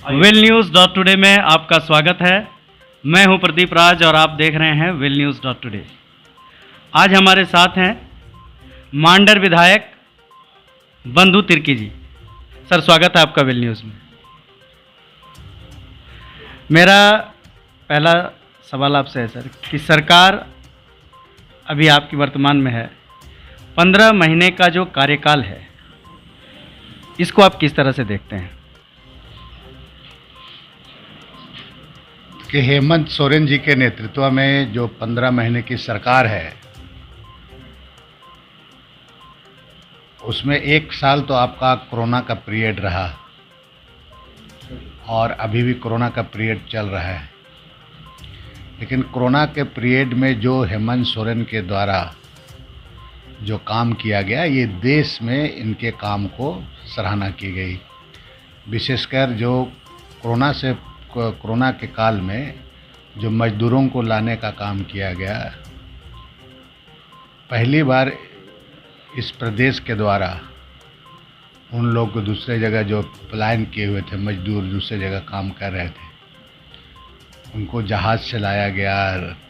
Will news dot today में आपका स्वागत है। मैं हूं प्रदीप राज और आप देख रहे हैं विल न्यूज़ डॉट टुडे। आज हमारे साथ हैं मांडर विधायक बंधु तिर्की जी। सर, स्वागत है आपका विल न्यूज़ में। मेरा पहला सवाल आपसे है सर कि सरकार अभी आपकी वर्तमान में है, 15 महीने का जो कार्यकाल है इसको आप किस तरह से देखते हैं? कि हेमंत सोरेन जी के नेतृत्व में जो 15 महीने की सरकार है, उसमें 1 साल तो आपका कोरोना का पीरियड रहा और अभी भी कोरोना का पीरियड चल रहा है। लेकिन कोरोना के पीरियड में जो हेमंत सोरेन के द्वारा जो काम किया गया, ये देश में इनके काम को सराहना की गई। विशेषकर जो कोरोना के काल में जो मजदूरों को लाने का काम किया गया, पहली बार इस प्रदेश के द्वारा उन लोग को दूसरे जगह जो पलायन किए हुए थे मजदूर, दूसरे जगह काम कर रहे थे, उनको जहाज़ से लाया गया,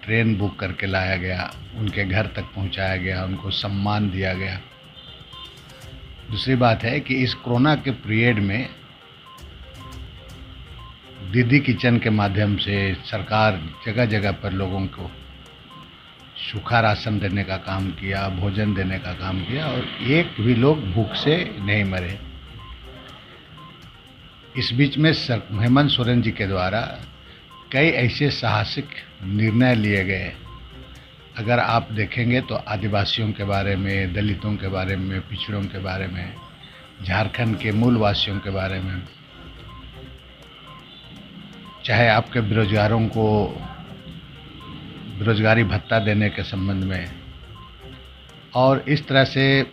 ट्रेन बुक करके लाया गया, उनके घर तक पहुंचाया गया, उनको सम्मान दिया गया। दूसरी बात है कि इस कोरोना के पीरियड में दीदी किचन के माध्यम से सरकार जगह जगह पर लोगों को सूखा राशन देने का काम किया, भोजन देने का काम किया और एक भी लोग भूख से नहीं मरे। इस बीच में हेमंत सोरेन जी के द्वारा कई ऐसे साहसिक निर्णय लिए गए। अगर आप देखेंगे तो आदिवासियों के बारे में, दलितों के बारे में, पिछड़ों के बारे में, झारखंड के मूल वासियों के बारे में, चाहे आपके बेरोजगारों को बेरोजगारी भत्ता देने के संबंध में, और इस तरह से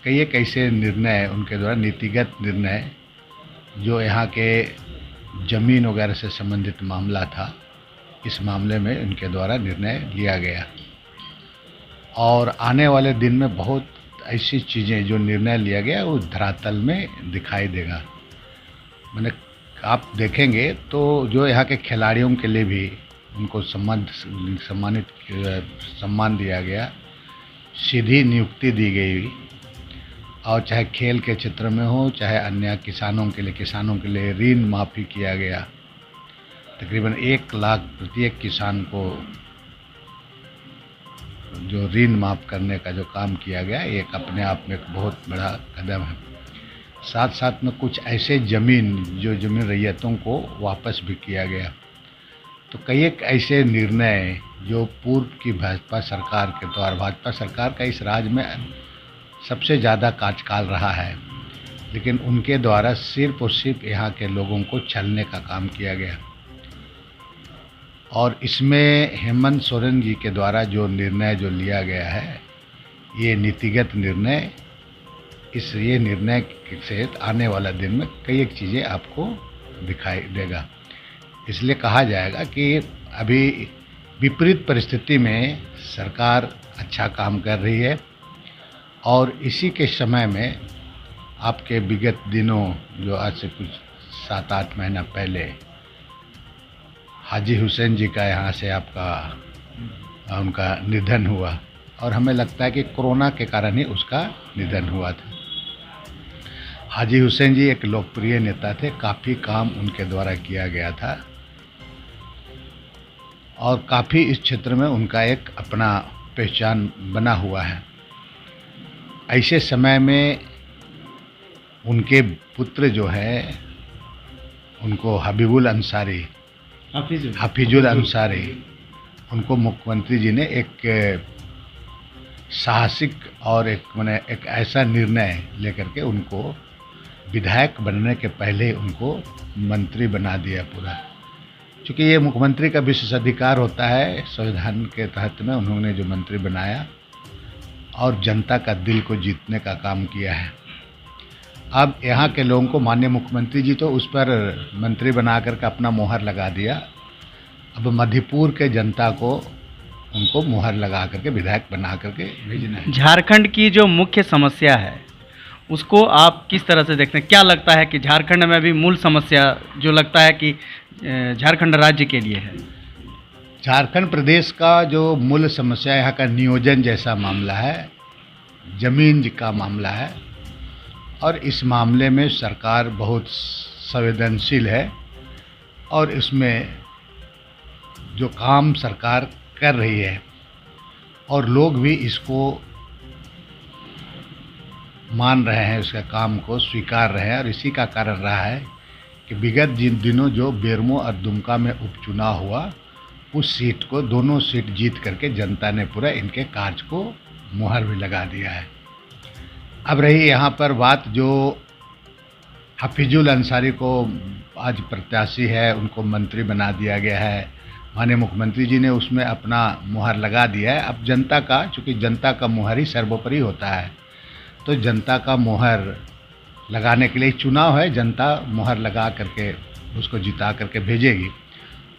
कई एक ऐसे निर्णय उनके द्वारा, नीतिगत निर्णय, जो यहाँ के ज़मीन वगैरह से संबंधित मामला था, इस मामले में उनके द्वारा निर्णय लिया गया। और आने वाले दिन में बहुत ऐसी चीज़ें जो निर्णय लिया गया वो धरातल में दिखाई देगा। मैंने आप देखेंगे तो जो यहाँ के खिलाड़ियों के लिए भी उनको सम्मान दिया गया, सीधी नियुक्ति दी गई, और चाहे खेल के क्षेत्र में हो, चाहे अन्य किसानों के लिए ऋण माफ़ी किया गया। तकरीबन 1 लाख प्रत्येक किसान को जो ऋण माफ़ करने का जो काम किया गया, एक अपने आप में एक बहुत बड़ा कदम है। साथ साथ में कुछ ऐसे ज़मीन रैयतों को वापस भी किया गया। तो कई एक ऐसे निर्णय जो पूर्व की भाजपा सरकार के द्वारा, भाजपा सरकार का इस राज्य में सबसे ज़्यादा कार्यकाल रहा है, लेकिन उनके द्वारा सिर्फ और सिर्फ यहाँ के लोगों को छलने का काम किया गया। और इसमें हेमंत सोरेन जी के द्वारा जो निर्णय जो लिया गया है, ये नीतिगत निर्णय, ये निर्णय से आने वाला दिन में कई एक चीज़ें आपको दिखाई देगा। इसलिए कहा जाएगा कि अभी विपरीत परिस्थिति में सरकार अच्छा काम कर रही है। और इसी के समय में आपके विगत दिनों, जो आज से कुछ 7-8 महीना पहले हाजी हुसैन जी का यहाँ से उनका निधन हुआ, और हमें लगता है कि कोरोना के कारण ही उसका निधन हुआ था। हाजी हुसैन जी एक लोकप्रिय नेता थे, काफ़ी काम उनके द्वारा किया गया था और काफ़ी इस क्षेत्र में उनका एक अपना पहचान बना हुआ है। ऐसे समय में उनके पुत्र जो है, उनको हफीजुल अंसारी, उनको मुख्यमंत्री जी ने एक साहसिक और एक ऐसा निर्णय लेकर के उनको विधायक बनने के पहले उनको मंत्री बना दिया पूरा। क्योंकि ये मुख्यमंत्री का विशेषाधिकार होता है, संविधान के तहत में उन्होंने जो मंत्री बनाया और जनता का दिल को जीतने का काम किया है। अब यहाँ के लोगों को, माननीय मुख्यमंत्री जी तो उस पर मंत्री बना करके अपना मोहर लगा दिया, अब मधेपुर के जनता को उनको मुहर लगा करके विधायक बना करके भेजना है। झारखंड की जो मुख्य समस्या है उसको आप किस तरह से देखते हैं? क्या लगता है कि झारखंड में अभी मूल समस्या जो लगता है कि झारखंड राज्य के लिए है? झारखंड प्रदेश का जो मूल समस्या यहाँ का नियोजन जैसा मामला है, जमीन का मामला है, और इस मामले में सरकार बहुत संवेदनशील है और इसमें जो काम सरकार कर रही है और लोग भी इसको मान रहे हैं, उसका काम को स्वीकार रहे हैं। और इसी का कारण रहा है कि विगत जिन दिनों जो बेरमो और दुमका में उपचुनाव हुआ, उस सीट को दोनों सीट जीत करके जनता ने पूरा इनके कार्य को मुहर भी लगा दिया है। अब रही यहाँ पर बात, जो हफीजुल अंसारी को आज प्रत्याशी है, उनको मंत्री बना दिया गया है, माननीय मुख्यमंत्री जी ने उसमें अपना मुहर लगा दिया है। अब जनता का, चूँकि जनता का मुहर ही सर्वोपरि होता है, तो जनता का मुहर लगाने के लिए चुनाव है, जनता मुहर लगा करके उसको जिता करके भेजेगी।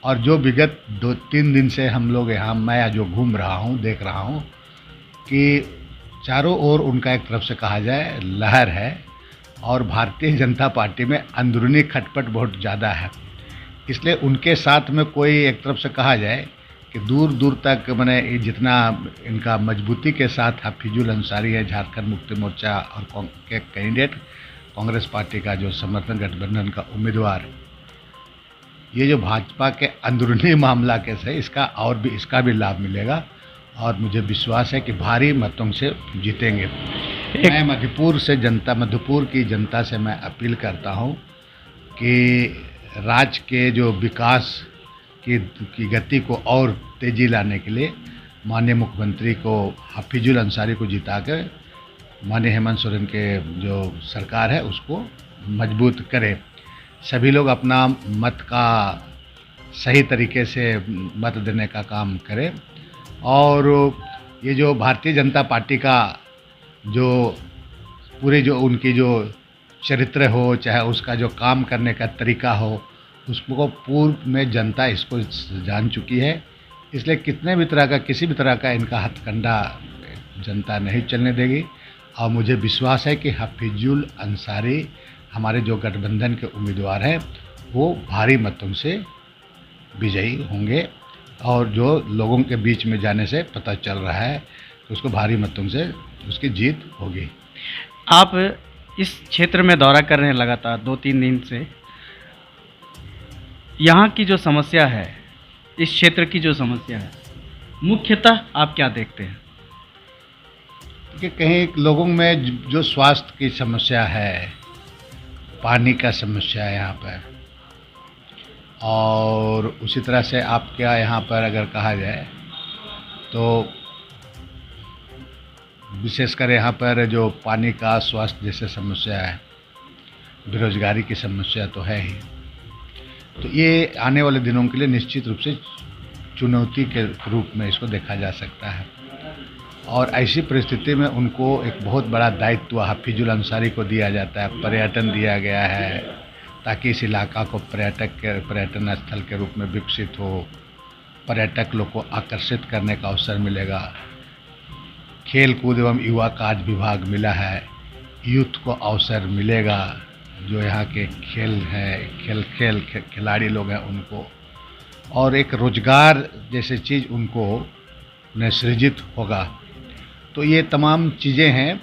और जो विगत 2-3 दिन से हम लोग यहाँ, मैं जो घूम रहा हूँ, देख रहा हूँ कि चारों ओर उनका एक तरफ से कहा जाए लहर है और भारतीय जनता पार्टी में अंदरूनी खटपट बहुत ज़्यादा है। इसलिए उनके साथ में कोई, एक तरफ से कहा जाए कि दूर दूर तक मैंने जितना इनका मजबूती के साथ हफीजुल अंसारी है, झारखंड मुक्ति मोर्चा और के कैंडिडेट, कांग्रेस पार्टी का जो समर्थन गठबंधन का उम्मीदवार, ये जो भाजपा के अंदरूनी मामला कैसे, इसका भी लाभ मिलेगा और मुझे विश्वास है कि भारी मतों से जीतेंगे। मैं मधुपुर की जनता से मैं अपील करता हूँ कि राज्य के जो विकास की गति को और तेज़ी लाने के लिए माननीय मुख्यमंत्री को, हफीजुल अंसारी को जिता कर माननीय हेमंत सोरेन के जो सरकार है उसको मजबूत करें। सभी लोग अपना मत का सही तरीके से मत देने का काम करें। और ये जो भारतीय जनता पार्टी का जो पूरे जो उनकी जो चरित्र हो, चाहे उसका जो काम करने का तरीका हो, उसको पूर्व में जनता इसको जान चुकी है। इसलिए किसी भी तरह का इनका हथकंडा जनता नहीं चलने देगी। और मुझे विश्वास है कि हफीजुल अंसारी, हमारे जो गठबंधन के उम्मीदवार हैं, वो भारी मतों से विजयी होंगे। और जो लोगों के बीच में जाने से पता चल रहा है कि उसको भारी मतों से उसकी जीत होगी। आप इस क्षेत्र में दौरा कर रहे हैं लगातार 2-3 दिन से, यहाँ की जो समस्या है, इस क्षेत्र की जो समस्या है, मुख्यतः आप क्या देखते हैं? कि कहीं लोगों में जो स्वास्थ्य की समस्या है, पानी का समस्या है यहाँ पर, और उसी तरह से आपके यहाँ पर अगर कहा जाए तो विशेषकर यहाँ पर जो पानी का, स्वास्थ्य जैसे समस्या है, बेरोजगारी की समस्या तो है ही। तो ये आने वाले दिनों के लिए निश्चित रूप से चुनौती के रूप में इसको देखा जा सकता है। और ऐसी परिस्थिति में उनको एक बहुत बड़ा दायित्व हफीजुल अंसारी को दिया जाता है। पर्यटन दिया गया है ताकि इस इलाका को पर्यटन स्थल के रूप में विकसित हो, पर्यटक लोग को आकर्षित करने का अवसर मिलेगा। खेल कूद एवं युवा कार्य विभाग मिला है, यूथ को अवसर मिलेगा, जो यहाँ के खेल हैं, खिलाड़ी लोग हैं उनको, और एक रोजगार जैसे चीज़ उनको सृजित होगा। तो ये तमाम चीज़ें हैं।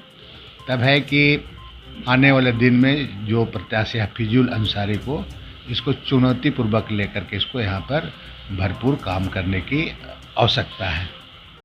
तब है कि आने वाले दिन में जो प्रत्याशी हफीजुल अंसारी को, इसको चुनौतीपूर्वक लेकर के इसको यहाँ पर भरपूर काम करने की आवश्यकता है।